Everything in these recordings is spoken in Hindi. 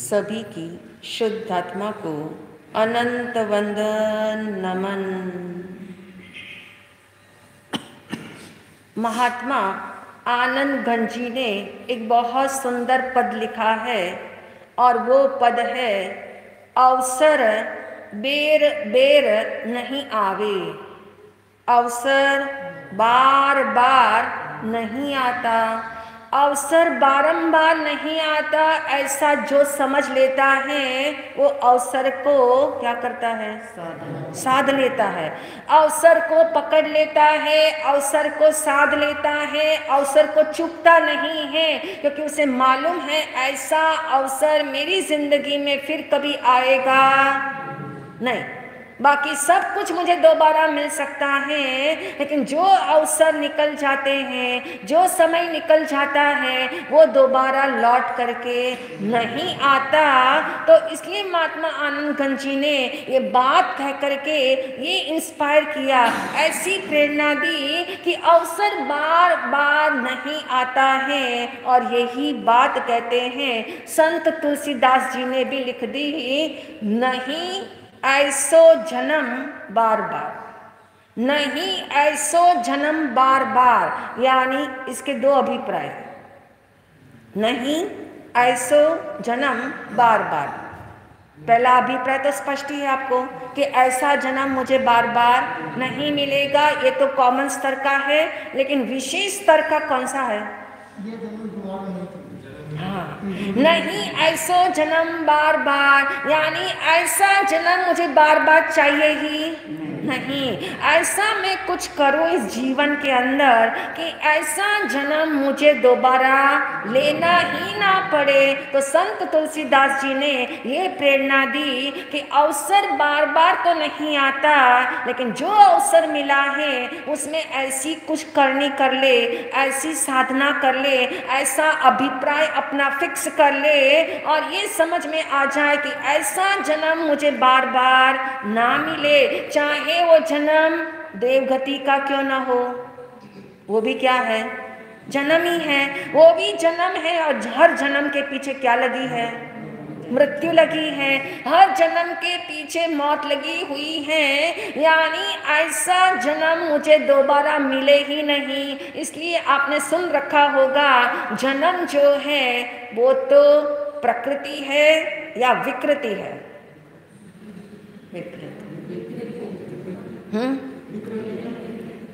सभी की शुद्ध आत्मा को अनंत वंदन नमन। महात्मा आनंद गंजी ने एक बहुत सुंदर पद लिखा है और वो पद है, अवसर बेर बेर नहीं आवे। अवसर बार बार नहीं आता। अवसर बारंबार नहीं आता, ऐसा जो समझ लेता है वो अवसर को क्या करता है? साध लेता है। अवसर को पकड़ लेता है, अवसर को साध लेता है, अवसर को चूकता नहीं है, क्योंकि उसे मालूम है ऐसा अवसर मेरी जिंदगी में फिर कभी आएगा नहीं। बाकी सब कुछ मुझे दोबारा मिल सकता है, लेकिन जो अवसर निकल जाते हैं, जो समय निकल जाता है, वो दोबारा लौट करके नहीं आता। तो इसलिए महात्मा आनंद गंजी ने ये बात कह करके ये इंस्पायर किया, ऐसी प्रेरणा दी कि अवसर बार बार नहीं आता है। और यही बात कहते हैं संत तुलसीदास जी ने भी लिख दी, नहीं ऐसो जन्म बार बार, नहीं ऐसो जन्म बार बार। यानी इसके दो अभिप्राय हैं, नहीं ऐसो जन्म बार बार। पहला अभिप्राय तो स्पष्ट ही है आपको कि ऐसा जन्म मुझे बार बार नहीं मिलेगा, ये तो कॉमन स्तर का है। लेकिन विशेष स्तर का कौन सा है? हाँ, नहीं ऐसो जन्म बार बार, यानी ऐसा जन्म मुझे बार बार चाहिए ही नहीं। ऐसा मैं कुछ करूं इस जीवन के अंदर कि ऐसा जन्म मुझे दोबारा लेना ही ना पड़े। तो संत तुलसीदास जी ने ये प्रेरणा दी कि अवसर बार बार तो नहीं आता, लेकिन जो अवसर मिला है उसमें ऐसी कुछ करनी कर ले, ऐसी साधना कर ले, ऐसा अभिप्राय अपना फिक्स कर ले और ये समझ में आ जाए कि ऐसा जन्म मुझे बार बार ना मिले, चाहे वो जन्म देवगति का क्यों ना हो। वो भी क्या है? जन्म ही है, वो भी जन्म है। और हर जन्म के पीछे क्या लगी है? मृत्यु लगी है। हर जन्म के पीछे मौत लगी हुई है। यानी ऐसा जन्म मुझे दोबारा मिले ही नहीं। इसलिए आपने सुन रखा होगा, जन्म जो है वो तो प्रकृति है या विकृति है? विकृति।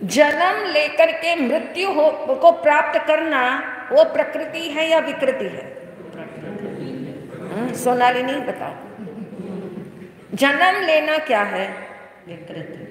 जन्म लेकर के मृत्यु को प्राप्त करना वो प्रकृति है या विकृति है? सोनाली नहीं बताओ, जन्म लेना क्या है? विकृति।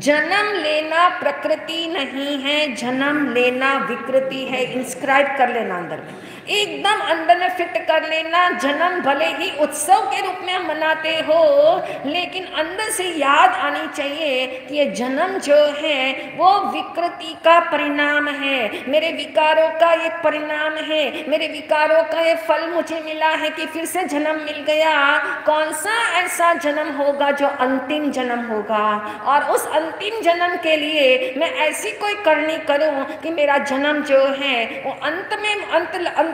जन्म लेना प्रकृति नहीं है, जन्म लेना विकृति है। इंस्क्राइब कर लेना अंदर में, एकदम अंदर में फिट कर लेना। जन्म भले ही उत्सव के रूप में हम मनाते हो, लेकिन अंदर से याद आनी चाहिए कि ये जन्म जो है वो विकृति का परिणाम है, मेरे विकारों का एक परिणाम है। मेरे विकारों का ये फल मुझे मिला है कि फिर से जन्म मिल गया। कौन सा ऐसा जन्म होगा जो अंतिम जन्म होगा? और उस अंतिम जन्म के लिए मैं ऐसी कोई करनी करूं कि मेरा जन्म जो है वो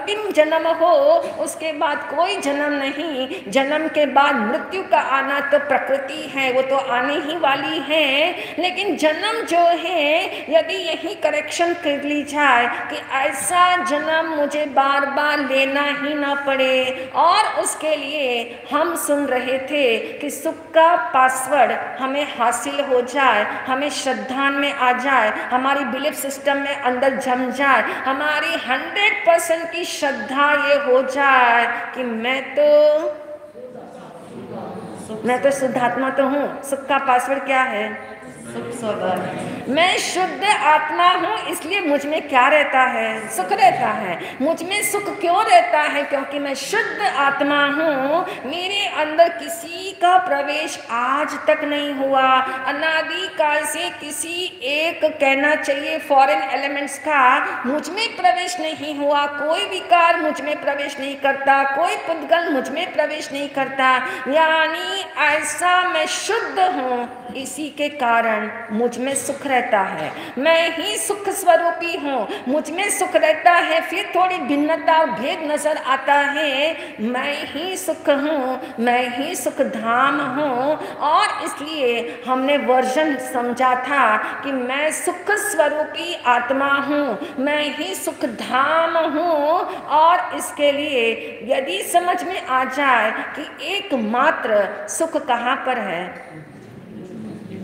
अंतिम जन्म हो, उसके बाद कोई जन्म नहीं। जन्म के बाद मृत्यु का आना तो प्रकृति है, वो तो आने ही वाली है। लेकिन जन्म जो है, यदि यही करेक्शन कर ली जाए कि ऐसा जन्म मुझे बार बार लेना ही ना पड़े, और उसके लिए हम सुन रहे थे कि सुख का पासवर्ड हमें हासिल हो जाए, हमें श्रद्धा में आ जाए, हमारी बिलीफ सिस्टम में अंदर जम जाए, हमारी 100% की श्रद्धा ये हो जाए कि मैं तो शुद्धात्मा तो हूँ। सुख का पासवर्ड क्या है? मैं शुद्ध आत्मा हूँ, इसलिए मुझ में क्या रहता है? सुख रहता है। मुझ में सुख क्यों रहता है? क्योंकि मैं शुद्ध आत्मा हूँ। मेरे अंदर किसी का प्रवेश आज तक नहीं हुआ। अनादि काल से किसी एक, कहना चाहिए फॉरेन एलिमेंट्स का, मुझ में प्रवेश नहीं हुआ। कोई विकार मुझ में प्रवेश नहीं करता, कोई पुद्गल मुझ में प्रवेश नहीं करता। यानी ऐसा मैं शुद्ध हूँ। इसी के कारण कारण मुझ में सुख रहता है। मैं ही सुख स्वरूपी हूँ, मुझ में सुख रहता है। फिर थोड़ी भिन्नता और भेद नजर आता है, मैं ही सुख हूँ, मैं ही सुख धाम हूँ। और इसलिए हमने वर्जन समझा था कि मैं सुख स्वरूपी आत्मा हूँ, मैं ही सुख धाम हूँ। और इसके लिए यदि समझ में आ जाए कि एकमात्र सुख कहाँ पर है,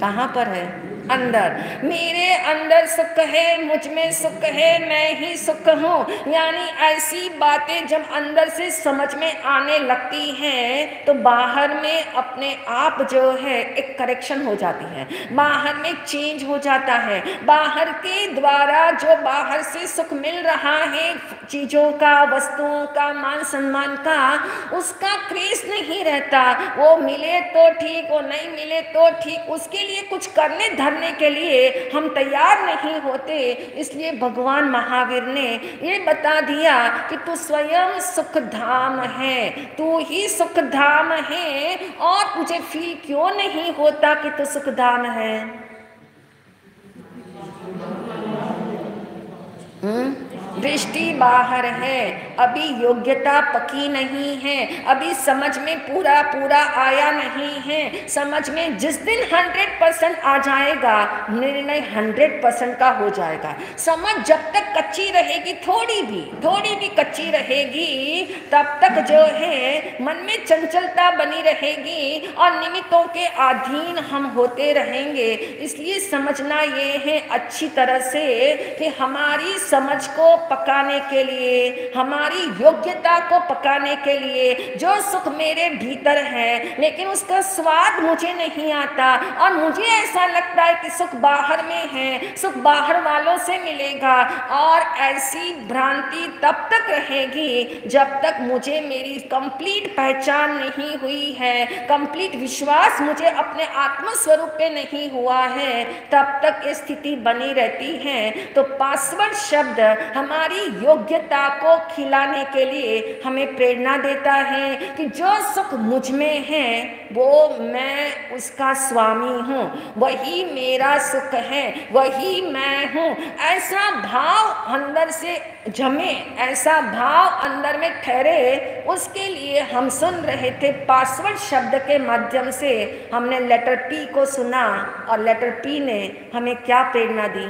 कहाँ पर है, अंदर, मेरे अंदर सुख है, मुझ में सुख है, मैं ही सुख हूँ। यानी ऐसी बातें जब अंदर से समझ में आने लगती हैं तो बाहर में अपने आप जो है एक करेक्शन हो जाती है, बाहर में चेंज हो जाता है। बाहर के द्वारा जो बाहर से सुख मिल रहा है, चीजों का, वस्तुओं का, मान सम्मान का, उसका क्रेज नहीं रहता। वो मिले तो ठीक, वो नहीं मिले तो ठीक, उसके लिए कुछ करने धरने के लिए हम तैयार नहीं होते। इसलिए भगवान महावीर ने ये बता दिया कि तू स्वयं सुख धाम है, तू ही सुख धाम है। और तुझे फील क्यों नहीं होता कि तू सुख धाम है? दृष्टि बाहर है, अभी योग्यता पकी नहीं है, अभी समझ में पूरा पूरा आया नहीं है। समझ में जिस दिन 100% आ जाएगा, निर्णय 100% का हो जाएगा। समझ जब तक कच्ची रहेगी, थोड़ी भी कच्ची रहेगी, तब तक जो है मन में चंचलता बनी रहेगी और निमित्तों के अधीन हम होते रहेंगे। इसलिए समझना ये है अच्छी तरह से कि हमारी समझ को पकाने के लिए, हमारी योग्यता को पकाने के लिए, जो सुख मेरे भीतर है लेकिन उसका स्वाद मुझे नहीं आता और मुझे ऐसा लगता है कि सुख बाहर में है, सुख बाहर वालों से मिलेगा। और ऐसी भ्रांति तब तक रहेगी जब तक मुझे मेरी कंप्लीट पहचान नहीं हुई है, कंप्लीट विश्वास मुझे अपने आत्म स्वरूप पे नहीं हुआ है, तब तक ये स्थिति बनी रहती है। तो पासवर्ड शब्द हमारी योग्यता को खिलाने के लिए हमें प्रेरणा देता है कि जो सुख मुझ में है वो मैं उसका स्वामी हूँ, वही मेरा सुख है, वही मैं हूँ। ऐसा भाव अंदर से जमे, ऐसा भाव अंदर में ठहरे, उसके लिए हम सुन रहे थे पासवर्ड शब्द के माध्यम से। हमने लेटर पी को सुना और लेटर पी ने हमें क्या प्रेरणा दी?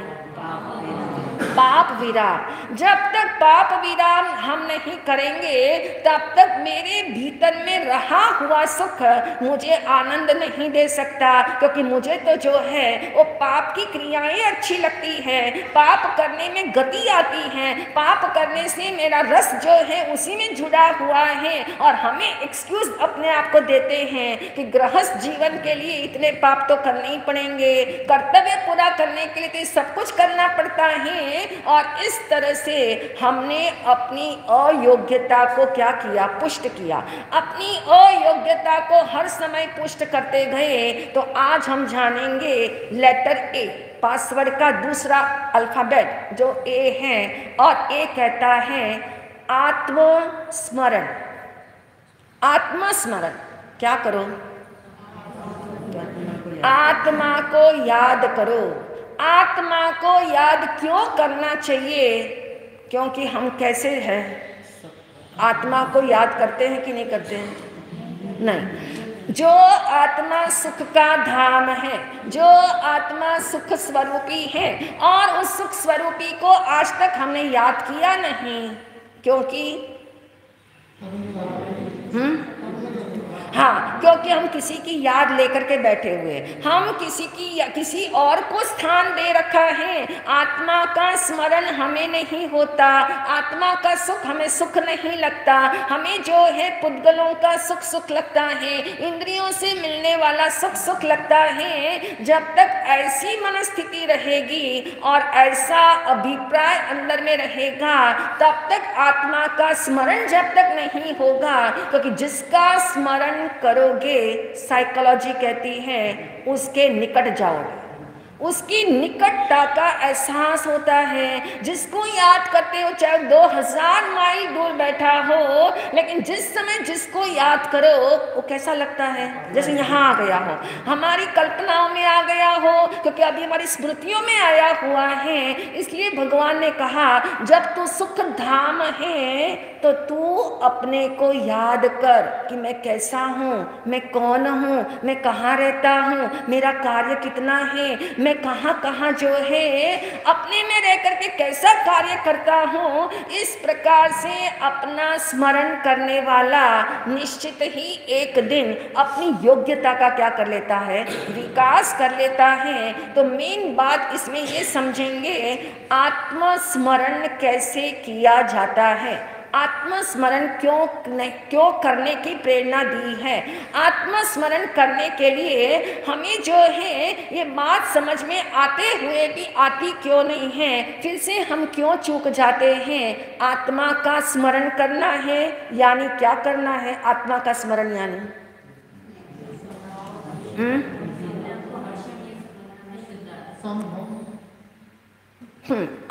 पाप विराम। जब तक पाप विराम हम नहीं करेंगे तब तक मेरे भीतर में रहा हुआ सुख मुझे आनंद नहीं दे सकता, क्योंकि मुझे तो जो है वो पाप की क्रियाएं अच्छी लगती है, पाप करने में गति आती है, पाप करने से मेरा रस जो है उसी में जुड़ा हुआ है। और हमें एक्सक्यूज अपने आप को देते हैं कि गृहस्थ जीवन के लिए इतने पाप तो करने ही पड़ेंगे, कर्तव्य पूरा करने के लिए तो सब कुछ करना पड़ता है। और इस तरह से हमने अपनी अयोग्यता को क्या किया? पुष्ट किया। अपनी अयोग्यता को हर समय पुष्ट करते गए। तो आज हम जानेंगे लेटर ए, पासवर्ड का दूसरा अल्फाबेट जो ए है। और ए कहता है आत्मस्मरण। आत्मस्मरण क्या करो? आत्मा को याद करो। आत्मा को याद क्यों करना चाहिए? क्योंकि हम कैसे हैं? आत्मा को याद करते हैं कि नहीं करते हैं? नहीं। जो आत्मा सुख का धाम है, जो आत्मा सुख स्वरूपी है, और उस सुख स्वरूपी को आज तक हमने याद किया नहीं। क्योंकि हाँ, क्योंकि हम किसी की याद लेकर के बैठे हुए, हम किसी की या किसी और को स्थान दे रखा है। आत्मा का स्मरण हमें नहीं होता, आत्मा का सुख हमें सुख नहीं लगता, हमें जो है पुद्गलों का सुख सुख लगता है, इंद्रियों से मिलने वाला सुख सुख लगता है। जब तक ऐसी मनस्थिति रहेगी और ऐसा अभिप्राय अंदर में रहेगा, तब तक आत्मा का स्मरण जब तक नहीं होगा, क्योंकि जिसका स्मरण करोगे, साइकोलॉजी कहती है उसके निकट जाओगे। उसकी निकटता का एहसास होता है। जिसको याद करते हो चाहे 2000 माइल दूर बैठा हो, लेकिन जिस समय जिसको याद करो वो कैसा लगता है, जैसे यहाँ आ गया हो, हमारी कल्पनाओं में आ गया हो, क्योंकि अभी हमारी स्मृतियों में आया हुआ है। इसलिए भगवान ने कहा जब तू सुख धाम है तो तू अपने को याद कर कि मैं कैसा हूँ, मैं कौन हूँ, मैं कहाँ रहता हूँ, मेरा कार्य कितना है, मैं कहाँ कहाँ जो है अपने में रह करके कैसा कार्य करता हूँ। इस प्रकार से अपना स्मरण करने वाला निश्चित ही एक दिन अपनी योग्यता का क्या कर लेता है, विकास कर लेता है। तो मेन बात इसमें ये समझेंगे आत्मस्मरण कैसे किया जाता है, आत्मस्मरण क्यों करने की प्रेरणा दी है। आत्मस्मरण करने के लिए हमें जो है ये बात समझ में आते हुए भी आती क्यों नहीं है, फिर से हम क्यों चूक जाते हैं। आत्मा का स्मरण करना है यानी क्या करना है, आत्मा का स्मरण यानी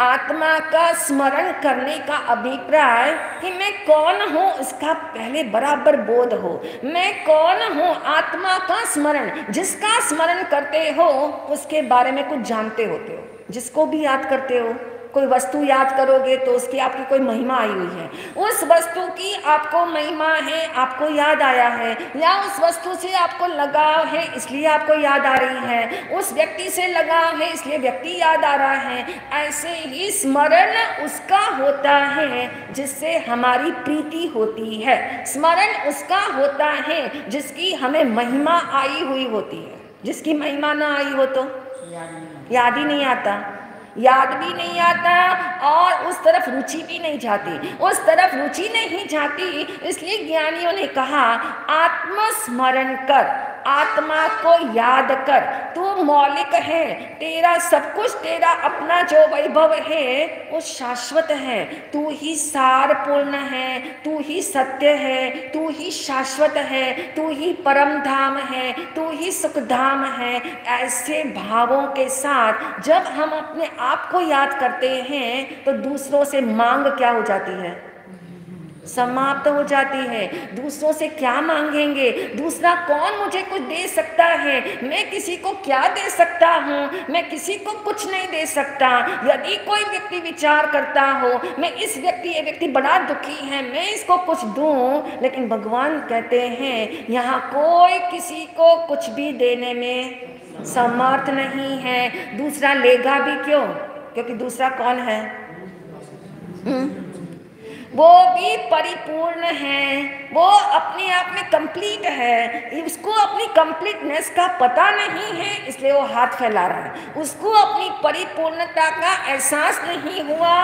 आत्मा का स्मरण करने का अभिप्राय कि मैं कौन हूँ इसका पहले बराबर बोध हो। मैं कौन हूँ, आत्मा का स्मरण, जिसका स्मरण करते हो उसके बारे में कुछ जानते होते हो। जिसको भी याद करते हो, कोई वस्तु याद करोगे तो उसकी आपकी कोई महिमा आई हुई है, उस वस्तु की आपको महिमा है, आपको याद आया है, या उस वस्तु से आपको लगाव है इसलिए आपको याद आ रही है, उस व्यक्ति से लगाव है इसलिए व्यक्ति याद आ रहा है। ऐसे ही स्मरण उसका होता है जिससे हमारी प्रीति होती है, स्मरण उसका होता है जिसकी हमें महिमा आई हुई होती है। जिसकी महिमा ना आई हो तो याद ही नहीं आता, याद भी नहीं आता और उस तरफ रुचि भी नहीं जाती, उस तरफ रुचि नहीं जाती। इसलिए ज्ञानियों ने कहा आत्मस्मरण कर, आत्मा को याद कर। तू मौलिक है, तेरा सब कुछ, तेरा अपना जो वैभव है वो शाश्वत है। तू ही सारपूर्ण है, तू ही सत्य है, तू ही शाश्वत है, तू ही परम धाम है, तू ही सुख धाम है। ऐसे भावों के साथ जब हम अपने आप को याद करते हैं तो दूसरों से मांग क्या हो जाती है, समाप्त हो जाती है। दूसरों से क्या मांगेंगे, दूसरा कौन मुझे कुछ दे सकता है, मैं किसी को क्या दे सकता हूँ, मैं किसी को कुछ नहीं दे सकता। यदि कोई व्यक्ति विचार करता हो मैं ये व्यक्ति बड़ा दुखी है, मैं इसको कुछ दूं, लेकिन भगवान कहते हैं यहाँ कोई किसी को कुछ भी देने में समर्थ नहीं है। दूसरा लेगा भी क्यों, क्योंकि दूसरा कौन है, वो भी परिपूर्ण है, वो अपने आप में कंप्लीट है। उसको अपनी कंप्लीटनेस का पता नहीं है इसलिए वो हाथ फैला रहा है। उसको अपनी परिपूर्णता का एहसास नहीं हुआ,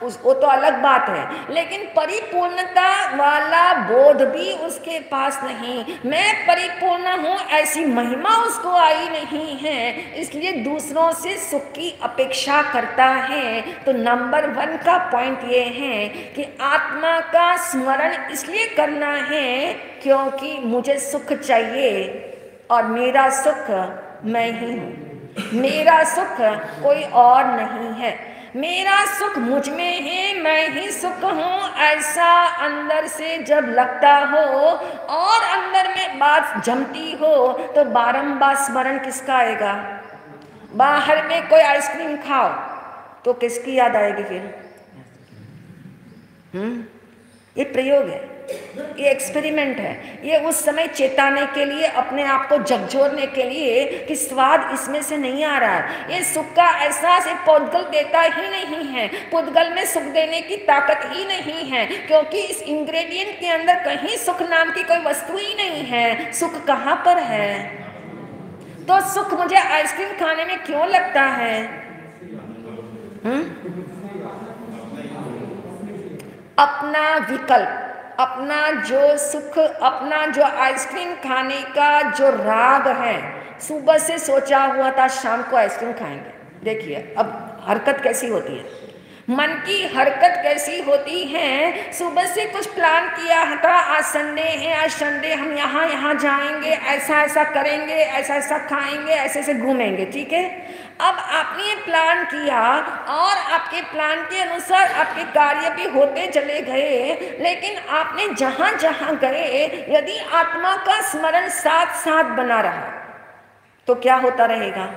वो तो अलग बात है, लेकिन परिपूर्णता वाला बोध भी उसके पास नहीं। मैं परिपूर्ण हूँ ऐसी महिमा उसको आई नहीं है, इसलिए दूसरों से सुख की अपेक्षा करता है। तो नंबर 1 का पॉइंट ये है कि आत्मा का स्मरण इसलिए करना है क्योंकि मुझे सुख चाहिए और मेरा सुख मैं ही हूँ, मेरा सुख कोई और नहीं है, मेरा सुख मुझ में है, मैं ही सुख हूँ। ऐसा अंदर से जब लगता हो और अंदर में बात जमती हो तो बारंबार स्मरण किसका आएगा। बाहर में कोई आइसक्रीम खाओ तो किसकी याद आएगी फिर। ये प्रयोग है, ये एक्सपेरिमेंट है, ये उस समय चेताने के लिए, अपने आप को झकझोरने के लिए कि स्वाद इसमें से नहीं आ रहा है। ये सुख का एहसास एक पुद्गल देता ही नहीं है, पुद्गल में सुख देने की ताकत ही नहीं है, क्योंकि इस इंग्रेडिएंट के अंदर कहीं सुख नाम की कोई वस्तु ही नहीं है। सुख कहाँ पर है? तो सुख मुझे आइसक्रीम खाने में क्यों लगता है? अपना विकल्प, अपना जो सुख, अपना जो आइसक्रीम खाने का जो राग है, सुबह से सोचा हुआ था शाम को आइसक्रीम खाएंगे। देखिए अब हरकत कैसी होती है, मन की हरकत कैसी होती है, सुबह से कुछ प्लान किया था, आज संडे है, आज संडे हम यहाँ यहाँ जाएंगे, ऐसा ऐसा करेंगे, ऐसा ऐसा खाएंगे, ऐसे ऐसे घूमेंगे, ठीक है। अब आपने ये प्लान किया और आपके प्लान के अनुसार आपके कार्य भी होते चले गए, लेकिन आपने जहाँ जहाँ गए यदि आत्मा का स्मरण साथ साथ बना रहा तो क्या होता रहेगा?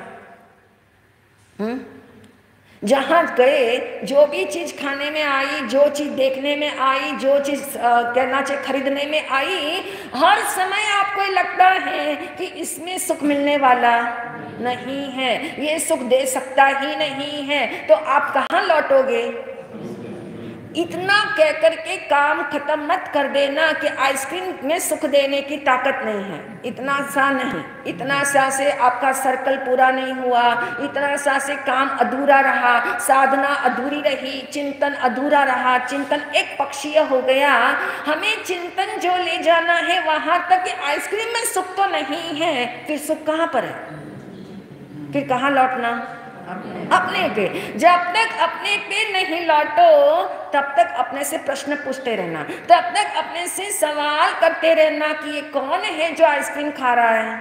जहाँ गए, जो भी चीज़ खाने में आई, जो चीज़ देखने में आई, जो चीज़ कहना चाहिए खरीदने में आई, हर समय आपको लगता है कि इसमें सुख मिलने वाला नहीं है, ये सुख दे सकता ही नहीं है, तो आप कहाँ लौटोगे? इतना कह करके काम खत्म मत कर देना कि आइसक्रीम में सुख देने की ताकत नहीं है। इतना सा नहीं, इतना सा से आपका सर्कल पूरा नहीं हुआ, इतना सा से काम अधूरा रहा, साधना अधूरी रही, चिंतन अधूरा रहा, चिंतन एक पक्षीय हो गया। हमें चिंतन जो ले जाना है वहां तक कि आइसक्रीम में सुख तो नहीं है, फिर सुख कहाँ पर है? फिर कहाँ लौटना? अपने पे। जब तक अपने पे नहीं लौटो तब तक अपने से प्रश्न पूछते रहना, तब तक अपने से सवाल करते रहना कि ये कौन है जो आइसक्रीम खा रहा है,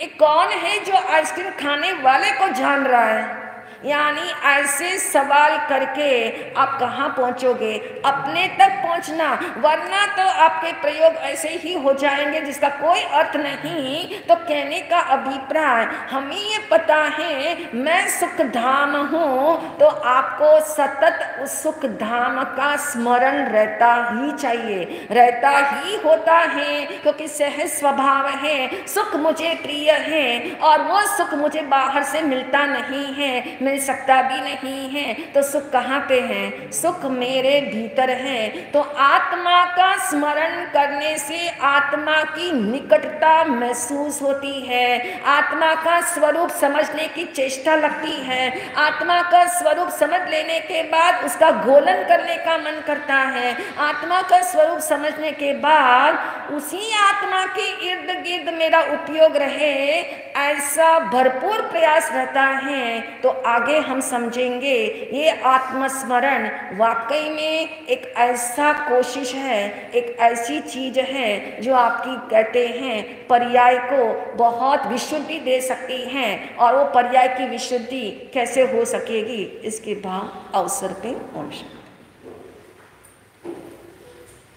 ये कौन है जो आइसक्रीम खाने वाले को जान रहा है। यानी ऐसे सवाल करके आप कहाँ पहुँचोगे? अपने तक पहुँचना, वरना तो आपके प्रयोग ऐसे ही हो जाएंगे जिसका कोई अर्थ नहीं। तो कहने का अभिप्राय, हमें ये पता है मैं सुख धाम हूँ, तो आपको सतत उस सुख धाम का स्मरण रहता ही चाहिए, रहता ही होता है, क्योंकि सहज स्वभाव है, सुख मुझे प्रिय है और वो सुख मुझे बाहर से मिलता नहीं है, मिल सकता भी नहीं है। तो सुख कहाँ पे है? सुख मेरे भीतर है। तो आत्मा का स्मरण करने से आत्मा की निकटता महसूस होती है, आत्मा का स्वरूप समझने की चेष्टा लगती है, आत्मा का स्वरूप समझ लेने के बाद उसका घोलन करने का मन करता है, आत्मा का स्वरूप समझने के बाद उसी आत्मा के इर्द गिर्द मेरा उपयोग रहे, ऐसा भरपूर प्रयास रहता है। तो आगे हम समझेंगे ये आत्मस्मरण वाकई में एक ऐसा कोशिश है, एक ऐसी चीज है जो आपकी कहते हैं पर्याय को बहुत विशुद्धि दे सकती है। और वो पर्याय की विशुद्धि कैसे हो सकेगी, इसके भाव अवसर पे।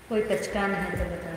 कोई कचकान है तो बता।